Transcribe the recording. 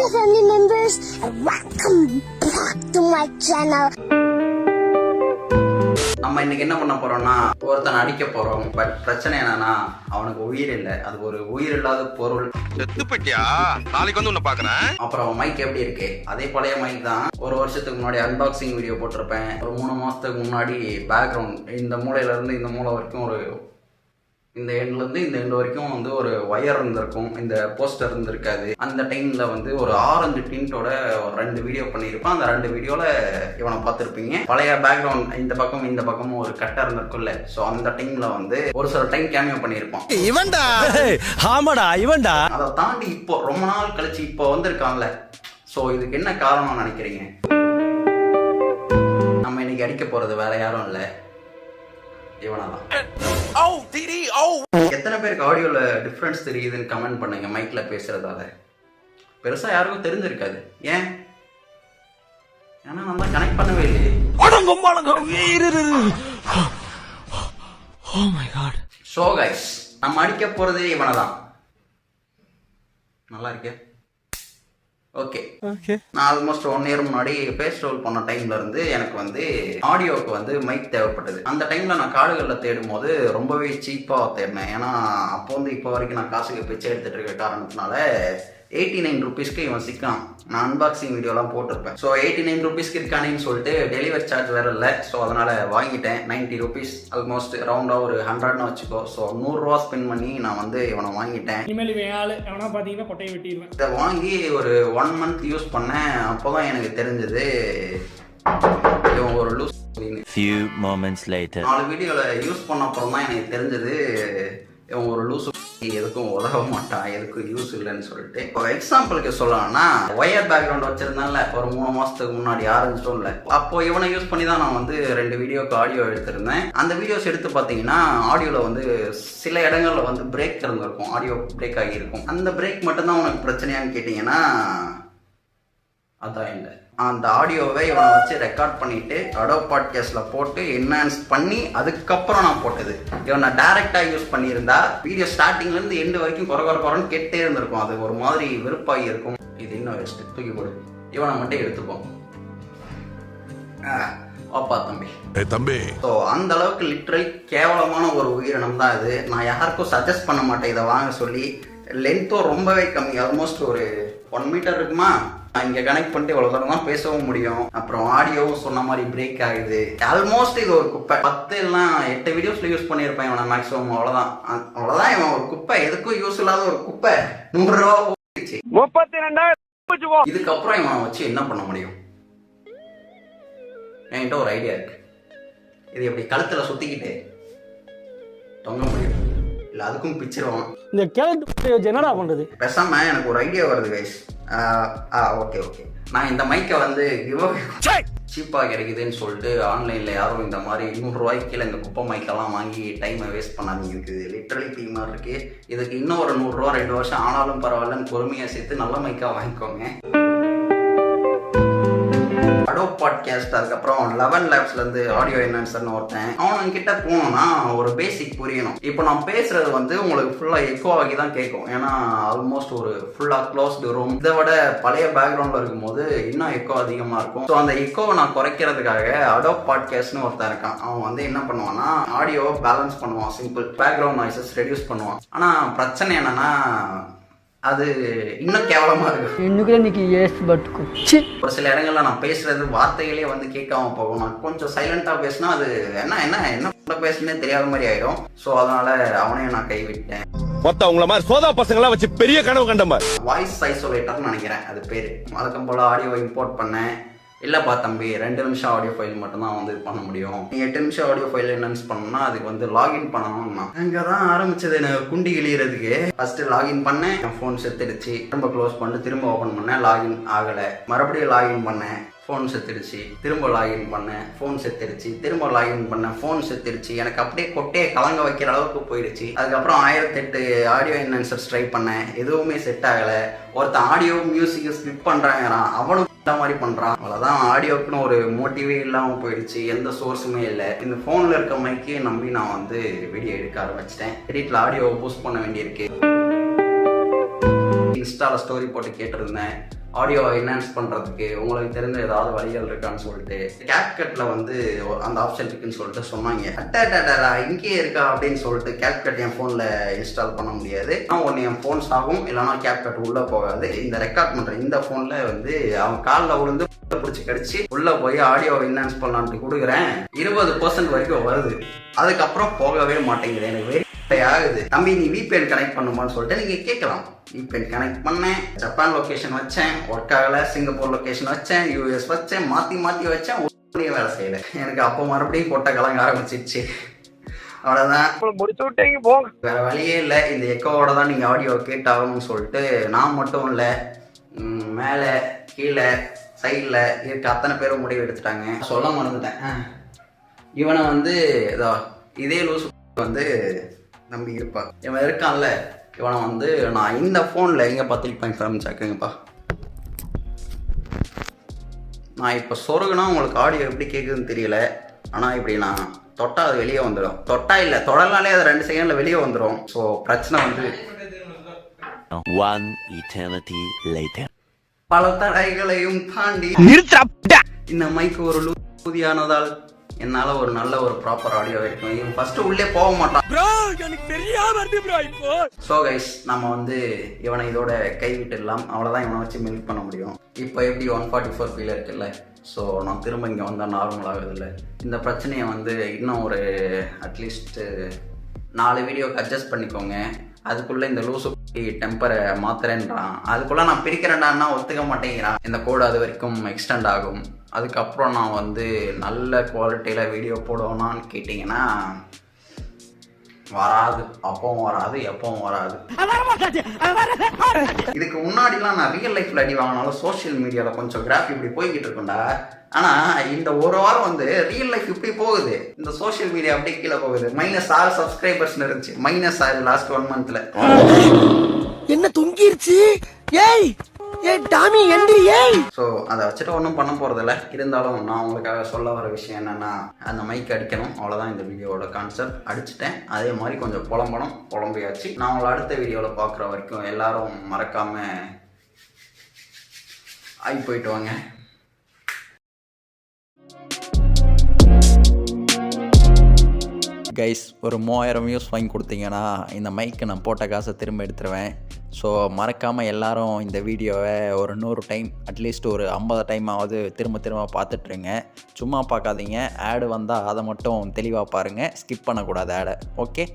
Hello family members and welcome back to my channel. நம்ம இன்னைக்கு என்ன பண்ண போறோம்னா ஒருத்தனை அடிக்க போறோம். பட் பிரச்சனை என்னன்னா அவனுக்கு உயிர் இல்லை, அது ஒரு உயிர் இல்லாத பொருள். செத்துப்பட்டியா? நாளைக்கு வந்து உன்னை பாக்குறேன். அப்புறம் மைக் எப்படி இருக்கு? அதே பழைய மைக் தான். ஒரு வருஷத்துக்கு முன்னாடி அன்பாக்சிங் வீடியோ போட்டிருப்பேன். ஒரு 3 மாசத்துக்கு முன்னாடி பேக்ரவுண்ட் இந்த மூலையில இருந்து இந்த மூலை வரைக்கும் ஒரு இந்த எண்ட்ல இருந்து இந்த எண்ட் வரைக்கும் வந்து ஒரு ஒயர் இருந்திருக்கும், இந்த போஸ்டர் இருந்திருக்காது. அந்த டைம்ல வந்து ஒரு ஆரஞ்சு டிண்டோட ஒரு 2 வீடியோ பண்ணியிருப்பேன். அந்த 2 வீடியோல இவனை பார்த்துருப்பீங்க. பழைய பேக்ரவுண்ட் இந்த பக்கமும் ஒரு கட்டை இருந்திருக்கும்ல. ஸோ அந்த டைம்ல வந்து ஒரு சில டைம் கேமியோ பண்ணியிருப்பான். இவன்டா ஆமாடா இவன்டா. அதை தாண்டி இப்போ ரொம்ப நாள் கழிச்சு இப்போ வந்திருக்கான்ல. ஸோ இதுக்கு என்ன காரணம் நினைக்கிறீங்க? நம்ம இன்னைக்கு அடிக்க போறது வேற யாரும் இல்லை, இவனாதான். எத்தனை பேருக்கு ஆடியோல டிஃபரன்ஸ் தெரியுதுன்னு கமெண்ட் பண்ணுங்க. மைக்ல பேசுறதால பெருசா யாருக்கும் தெரிஞ்சிருக்காது. ஏன்? ஏன்னா நம்ம கனெக்ட் பண்ணவே இல்லையே. சோ கைஸ், நம்ம அடிக்க போறதே இவனதான். நல்லா இருக்கே. ஓகே, நான் ஆல்மோஸ்ட் 1 இயர் முன்னாடி ஃபேஸ் ரோல் பண்ண டைம்ல இருந்து எனக்கு வந்து ஆடியோவுக்கு வந்து மைக் தேவைப்பட்டது. அந்த டைம்ல நான் காடுகளில் தேடும் போது ரொம்பவே சீப்பா தேடினேன். ஏன்னா அப்போ வந்து இப்போ வரைக்கும் நான் காசுக்கு பிச்சை எடுத்துட்டு இருக்க காரணத்தினால 89 ருபீஸ்க்கு இவன் சிக்கான். நான் அன்பாக்சிங் வீடியோலாம் போட்டிருப்பேன். ஸோ 89 ருபீஸ்க்கு இருக்கானேன்னு சொல்லிட்டு டெலிவரி சார்ஜ் வேற இல்லை. ஸோ அதனால வாங்கிட்டேன். 90 ருபீஸ், ஆல்மோஸ்ட் ரவுண்டா ஒரு 100ன்னு வச்சுக்கோ. ஸோ 100 ரூபா ஸ்பெண்ட் பண்ணி நான் வந்து இவனை வாங்கிட்டேன். இனிமேல் இவன் ஆளு எவனா பார்த்தீங்கன்னா கொட்டையை வெட்டிடுவேன். இதை வாங்கி ஒரு 1 மந்த் யூஸ் பண்ணேன். அப்போதான் எனக்கு தெரிஞ்சது இவன் ஒரு லூஸ். Few moments later 4 வீடியோல யூஸ் பண்ண அப்புறம் தான் எனக்கு தெரிஞ்சது இவன் ஒரு லூஸ், எதுக்கும் உதவ மாட்டான், எதுக்கும் யூஸ் இல்லைன்னு சொல்லிட்டு. இப்போ எக்ஸாம்பிளுக்கு சொல்லலாம்னா ஒயர் பேக்ரவுண்ட் வச்சிருந்தான்ல ஒரு 3 மாசத்துக்கு முன்னாடி ஆரம்பிச்சிட்டோம்ல, அப்போ இவனை யூஸ் பண்ணி தான் நான் வந்து 2 வீடியோக்கு ஆடியோ எடுத்திருந்தேன். அந்த வீடியோஸ் எடுத்து பார்த்தீங்கன்னா ஆடியோல வந்து சில இடங்கள்ல வந்து பிரேக் இருந்திருக்கும், ஆடியோ பிரேக் ஆகியிருக்கும். அந்த பிரேக் மட்டும்தான் உனக்கு பிரச்சனையான்னு கேட்டீங்கன்னா அதான் இல்லை. அந்த ஆடியோவை இவனை வச்சு ரெக்கார்ட் பண்ணிட்டு அடோப் பாட்காஸ்ட்ல போட்டு என்ஹான்ஸ் பண்ணி அதுக்கப்புறம் நான் போட்டது. இவனை டைரக்டா யூஸ் பண்ணியிருந்தா வீடியோ ஸ்டார்டிங்ல இருந்து எண்டு வரைக்கும் குறன்னு கேட்டே இருந்திருக்கும். அது ஒரு மாதிரி வெறுப்பாகி இருக்கும். இது இன்னும் வேஸ்ட், தூக்கி போடு. இவனை மட்டும் எடுத்துப்போம். வாப்பா தம்பி. ஸோ அந்த அளவுக்கு லிட்டரலி கேவலமான ஒரு உயிரினம் தான் இது. நான் யாருக்கும் சஜஸ்ட் பண்ண மாட்டேன் இதை வாங்க சொல்லி. லென்த்தும் ரொம்பவே கம்மி, ஆல்மோஸ்ட் ஒரு 1 மீட்டர் இருக்குமா. இங்க கனெக்ட் பண்ணிட்டு இவ்வளவு தூரம் தான் பேசவும் முடியும். அப்புறம் ஆடியோவும் சொன்ன மாதிரி பிரேக் ஆகுது. ஆல்மோஸ்ட் இது ஒரு குப்பை. 10 இல்லைன்னா 8 வீடியோஸ்ல யூஸ் பண்ணியிருப்பேன் இவனை மேக்ஸிமம். அவ்வளவுதான் இவன் ஒரு குப்பை, எதுக்கும் யூஸ் இல்லாத ஒரு குப்பை. 100 ரூபா போயிடுச்சு. 32,000. இதுக்கப்புறம் இவனை வச்சு என்ன பண்ண முடியும்? என்கிட்ட ஒரு ஐடியா இருக்கு. இது எப்படி கழுத்துல சுத்திக்கிட்டு தொங்க முடியும், இல்ல அதுக்கும் பிச்சிருவான். இந்த கேரக்டர் என்னடா பண்றது? பேசாம எனக்கு ஒரு ஐடியா வருது கைஸ். ஓகே, நான் இந்த மைக்கை வந்து சீப்பாக கிடைக்குதுன்னு சொல்லிட்டு ஆன்லைனில் யாரும் இந்த மாதிரி 200 ரூபாய்க்கு கீழே இந்த குப்பை மைக்கெல்லாம் வாங்கி டைமை வேஸ்ட் பண்ணாதீங்க. இருக்குது லிட்டரலி டீமாக இருக்கு. இதுக்கு இன்னும் ஒரு 100 ரூபா 2 வருஷம் ஆனாலும் பரவாயில்லன்னு பொறுமையாக சேர்த்து நல்ல மைக்காக வாங்கிக்கோங்க. அடோப் பாட்காஸ்ட், அதுக்கப்புறம் 11 லேப்ஸ்லேருந்து ஆடியோ என்ஹான்சர்னு ஒருத்தன். அவனுங்கிட்ட போனோம்னா ஒரு பேசிக் புரியணும். இப்போ நான் பேசுறது வந்து உங்களுக்கு ஃபுல்லாக எக்கோ ஆகி தான் கேட்கும். ஏன்னா ஆல்மோஸ்ட் ஒரு ஃபுல்லாக க்ளோஸ்டு ரூம். இதை விட பழைய பேக்ரவுண்டில் இருக்கும்போது இன்னும் எக்கோ அதிகமாக இருக்கும். ஸோ அந்த எக்கோவை நான் குறைக்கிறதுக்காக அடோப் பாட்காஸ்ட்னு ஒருத்தன் இருக்கான். அவன் வந்து என்ன பண்ணுவான்னா ஆடியோவை பேலன்ஸ் பண்ணுவான். சிம்பிள் பேக்ரவுண்ட் நாய்ஸஸ் ரெடியூஸ் பண்ணுவான். ஆனால் பிரச்சனை என்னன்னா அது இன்னும் கேவலமா இருக்கு. ஒரு சில இடங்கள்ல நான் பேசுறது வார்த்தைகளே வந்து கேட்காம போகும். நான் கொஞ்சம் சைலண்டா பேசினா அது என்ன பேசுனே தெரியாத மாதிரி ஆயிடும். சோ அதனால அவனையும் நான் கைவிட்டேன். மொத்த உங்கள மாதிரி சோதா பசங்களா வச்சு பெரிய கனவு கண்ட மாதிரி வாய்ஸ் ஐசோலேட்டர்னு நினைக்கிறேன் அது பேரு. அதுக்கும் போல ஆடியோ இம்போர்ட் பண்ணேன். இல்லப்பா தம்பி, 2 நிமிஷம் ஆடியோ ஃபைல் மட்டும் தான் வந்து பண்ண முடியும். நீ 8 நிமிஷம் ஆடியோ ஃபைல் என்னன்னு பண்ணணும்னா அதுக்கு வந்து லாகின் பண்ணணும்னா அங்கதான் ஆரம்பிச்சது எனக்கு குண்டி கிளியறதுக்கு. ஃபர்ஸ்ட் லாகின் பண்ணேன், என் ஃபோன் செத்துடுச்சு. திரும்ப க்ளோஸ் பண்ணிட்டு திரும்ப ஓபன் பண்ணேன், லாகின் ஆகல. மறுபடியும் லாகின் பண்ணேன், ஃபோன் செத்துடுச்சு. திரும்ப லாகின் பண்ணேன், ஃபோன் செத்துடுச்சு. திரும்ப லாகின் பண்ணேன், ஃபோன் செத்துடுச்சு. எனக்கு அப்படியே கொட்டையை கலங்க வைக்கிற அளவுக்கு போயிடுச்சு. அதுக்கப்புறம் 1008 ஆடியோ என்ஹான்சர்ஸ் ட்ரை பண்ணேன், எதுவுமே செட் ஆகல. ஒருத்தன் ஆடியோ மியூசிக் ஸ்கிப் பண்றாங்க, அவனும் இந்த மாதிரி பண்றான். அவ்வளவுதான், ஆடியோக்குன்னு ஒரு மோட்டிவே இல்லாம போயிடுச்சு. எந்த சோர்ஸுமே இல்லை. இந்த போன்ல இருக்க மைக்கே நம்பி நான் வந்து வீடியோ எடுக்க ஆரம்பிச்சிட்டேன். எடிட்ல ஆடியோ பூஸ்ட் பண்ண வேண்டியிருக்கு. இன்ஸ்டால ஸ்டோரி போட்டு கேட்டிருந்தேன். ஆடியோ என்ஹான்ஸ் பண்ணுறதுக்கு உங்களுக்கு தெரிஞ்ச ஏதாவது வழிகள் இருக்கான்னு சொல்லிட்டு கேப்கட்டில் வந்து அந்த ஆப்ஷன் இருக்குன்னு சொல்லிட்டு சொன்னாங்க. அட்டா இங்கேயே இருக்கா அப்படின்னு சொல்லிட்டு கேப்கட் என் ஃபோனில் இன்ஸ்டால் பண்ண முடியாது. ஒன்று என் ஃபோன்ஸ் ஆகும், இல்லைனா கேப்கட் உள்ளே போகாது. இந்த ரெக்கார்ட் பண்ணுற இந்த ஃபோனில் வந்து அவன் காலில் விழுந்து பிடிச்சி கடிச்சு உள்ளே போய் ஆடியோ என்ஹான்ஸ் பண்ணலான்ட்டு கொடுக்குறேன். 20% வரைக்கும் வருது. அதுக்கப்புறம் போகவே மாட்டேங்குது. எனக்கு ஆகுது. தம்பி நீ VPN கனெக்ட் பண்ணுமான்னு சொல்லிட்டு நீங்க கேட்கலாம். VPN கனெக்ட் பண்ணேன், ஜப்பான் லொகேஷன் வச்சேன், ஒர்க் ஆகல. சிங்கப்பூர் லொகேஷன் வச்சேன், US வச்சேன், மாத்தி வச்சேன், ஒரே வேலை செய்யல. எனக்கு அப்போ மறுபடியும் கொட்டை கலங்க ஆரம்பிச்சிருச்சு. அவ்வளவுதான், வேற வழியே இல்லை. இந்த எக்கோவோட தான் நீங்க ஆடியோ கேட்டாகணும்னு சொல்லிட்டு நான் மட்டும் இல்லை, மேலே கீழே சைடில் இருக்க அத்தனை பேரும் முடிவு எடுத்துட்டாங்க. சொல்ல மறந்துட்டேன், இவனை வந்து இதே லூசு வந்து நம்பி இருப்பா. இவன் இருக்கான்ல, இவனை வந்து நான் இந்த ஃபோனில் எங்கே 3.5 சாக்குங்கப்பா. நான் இப்போ சொருகுனா உங்களுக்கு ஆடியோ எப்படி கேட்குதுன்னு தெரியல. ஆனால் இப்படி நான் தொட்டா அது வெளியே வந்துடும். தொட்டா இல்லை, தொடர்னாலே அது 2 செகண்டில் வெளியே வந்துடும். ஸோ பிரச்சனை வந்து 1 eternity later. பல தடைகளையும் தாண்டி இந்த மைக்கு ஒரு லூதியானதால் என்னால் ஒரு நல்ல ஒரு ப்ராப்பர் ஆடியோ இருக்கும். இவன் ஃபஸ்ட்டு உள்ளே போக மாட்டான். ஸோ கைஸ், நம்ம வந்து இவனை இதோட கைவிட்டுடலாம். அவ்வளோதான், இவனை வச்சு மில்க் பண்ண முடியும். இப்போ எப்படி 144 ஃபீல் இருக்குல்ல, ஸோ நான் திரும்ப இங்கே வந்தால் நார்மல் ஆகுதில்ல. இந்த பிரச்சனையை வந்து இன்னும் ஒரு அட்லீஸ்ட் 4 வீடியோக்கு அட்ஜஸ்ட் பண்ணிக்கோங்க. அதுக்குள்ளே இந்த லூசு டெம்பரை மாத்துறேன்றான். அதுக்குள்ளே நான் பிரிக்கிறேன்டான்னா ஒத்துக்க மாட்டேங்கிறான். இந்த கோடு அது வரைக்கும் எக்ஸ்டெண்ட் ஆகும். அதுக்கப்புறம் நான் வந்து நல்ல குவாலிட்டியில் வீடியோ போடுவேனான்னு கேட்டிங்கன்னா வராது. அப்பவும் வராது, எப்பவும் வராது. இதுக்கு முன்னாடிலாம் நான் ரியல் லைஃப்ல அடி வாங்கினாலும் சோஷியல் மீடியாவில் கொஞ்சம் கிராஃப் இப்படி போய்கிட்டு இருக்கும்டா. ஆனால் இந்த ஒரு வாரம் வந்து ரியல் லைஃப் இப்படி போகுது, இந்த சோஷியல் மீடியா அப்படியே கீழே போகுது. -6 சப்ஸ்கிரைபர்ஸ் இருந்துச்சு, -6 லாஸ்ட் 1 மந்த்ல. என்ன தொங்கிருச்சு? ஏய் டாமி எந்திரி ஏய். ஸோ அதை வச்சுட்டு ஒன்றும் பண்ண போகிறதில்ல. இருந்தாலும் நான் உங்களுக்காக சொல்ல வர விஷயம் என்னென்னா, அந்த மைக் அடிக்கணும், அவ்வளோதான் இந்த வீடியோவோட கான்செப்ட். அடிச்சுட்டேன், அதே மாதிரி கொஞ்சம் புலம்பியாச்சு. நான் உங்களை அடுத்த வீடியோவில் பார்க்குற வரைக்கும் எல்லாரும் மறக்காமல் போயிட்டு வாங்க. கைஸ், ஒரு 3000 வியூஸ் வாங்கி கொடுத்தீங்கன்னா இந்த மைக்கு நான் போட்ட காசை திரும்ப எடுத்துருவேன். ஸோ மறக்காமல் எல்லாரும் இந்த வீடியோவை ஒரு 100 டைம், அட்லீஸ்ட் ஒரு 50 டைமாவது திரும்ப பார்த்துட்ருங்க. சும்மா பார்க்காதீங்க. ஆடு வந்தால் அதை மட்டும் தெளிவாக பாருங்கள், ஸ்கிப் பண்ணக்கூடாது ஆடை. ஓகே.